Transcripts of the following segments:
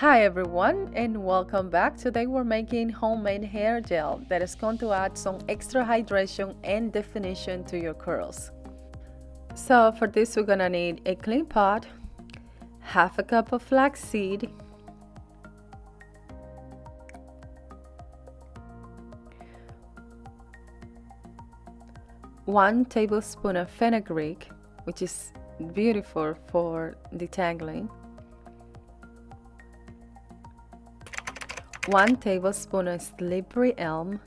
Hi everyone and welcome back. Today we're making homemade hair gel that is going to add some extra hydration and definition to your curls. So for this we're gonna need a clean pot, half a cup of flaxseed, 1 tablespoon of fenugreek, which is beautiful for detangling, 1 tablespoon of slippery elm,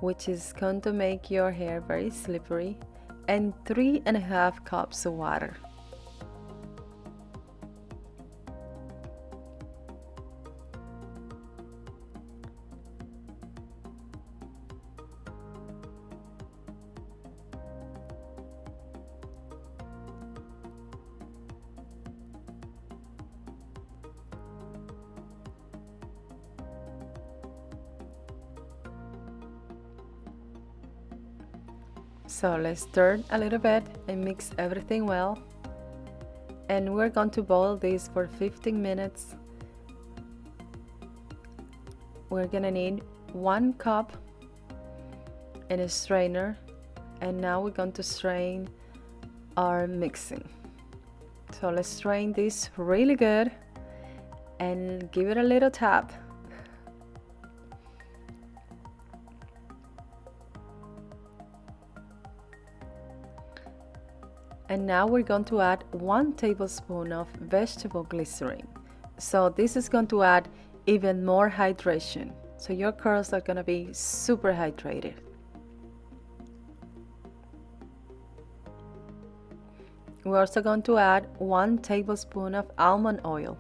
which is going to make your hair very slippery, and 3.5 cups of water. So let's stir a little bit and mix everything well. And we're going to boil this for 15 minutes. We're gonna need 1 cup and a strainer. And now we're going to strain our mixing. So let's strain this really good and give it a little tap. And now we're going to add 1 tablespoon of vegetable glycerin. So this is going to add even more hydration. So your curls are going to be super hydrated. We're also going to add 1 tablespoon of almond oil.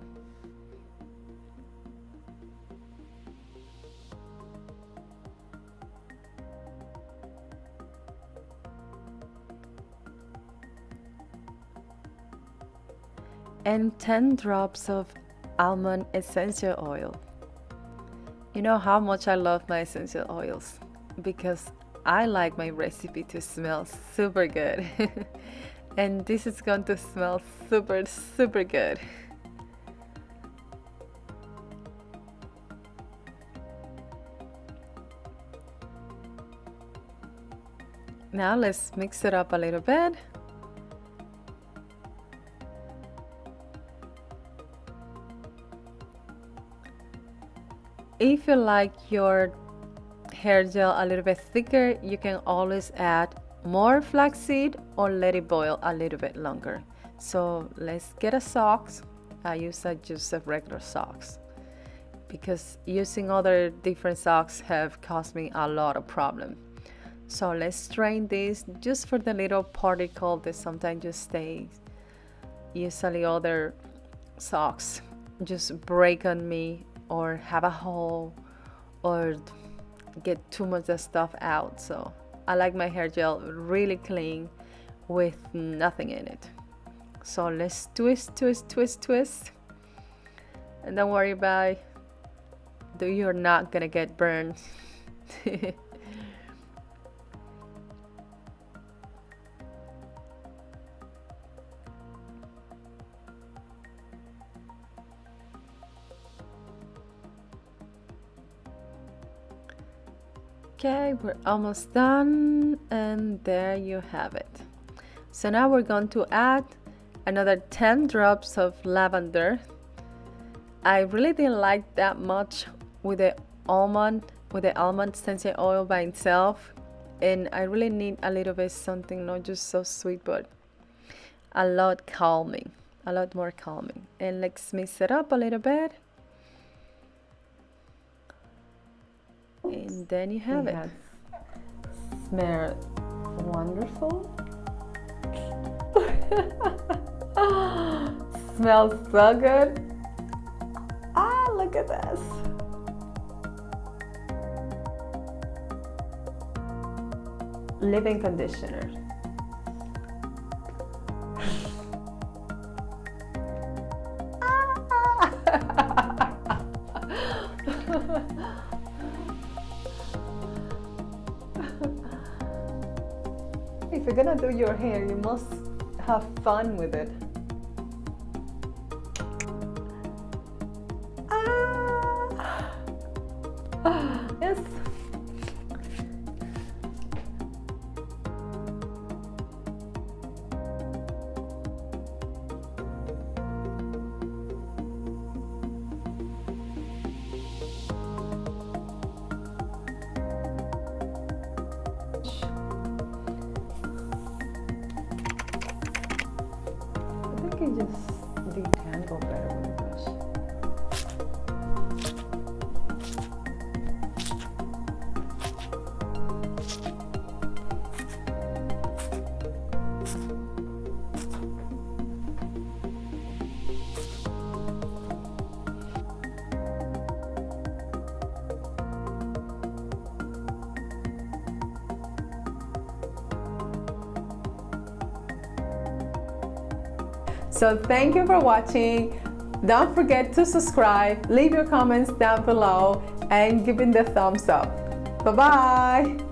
And 10 drops of almond essential oil. You know how much I love my essential oils because I like my recipe to smell super good. And this is going to smell super good. Now let's mix it up a little bit. If you like your hair gel a little bit thicker, you can always add more flaxseed or let it boil a little bit longer. So let's get a socks. I use just a regular socks because using other different socks have caused me a lot of problem. So let's strain this just for the little particle that sometimes just stays. Usually other socks just break on me or have a hole or get too much of stuff out. So I like my hair gel really clean with nothing in it. So let's twist. And don't worry about it. You're not gonna get burned. Okay, we're almost done, and there you have it. So now we're going to add another 10 drops of lavender. I really didn't like that much with the almond essential oil by itself, and I really need a little bit something not just so sweet but a lot more calming. And let's mix it up a little bit. And then you have it. Smells wonderful. Smells so good. Ah, look at this. Leave-in conditioner. If you're gonna do your hair, you must have fun with it. Yes. I think it just detangle better with the brush. So thank you for watching. Don't forget to subscribe, leave your comments down below, and give it the thumbs up. Bye-bye.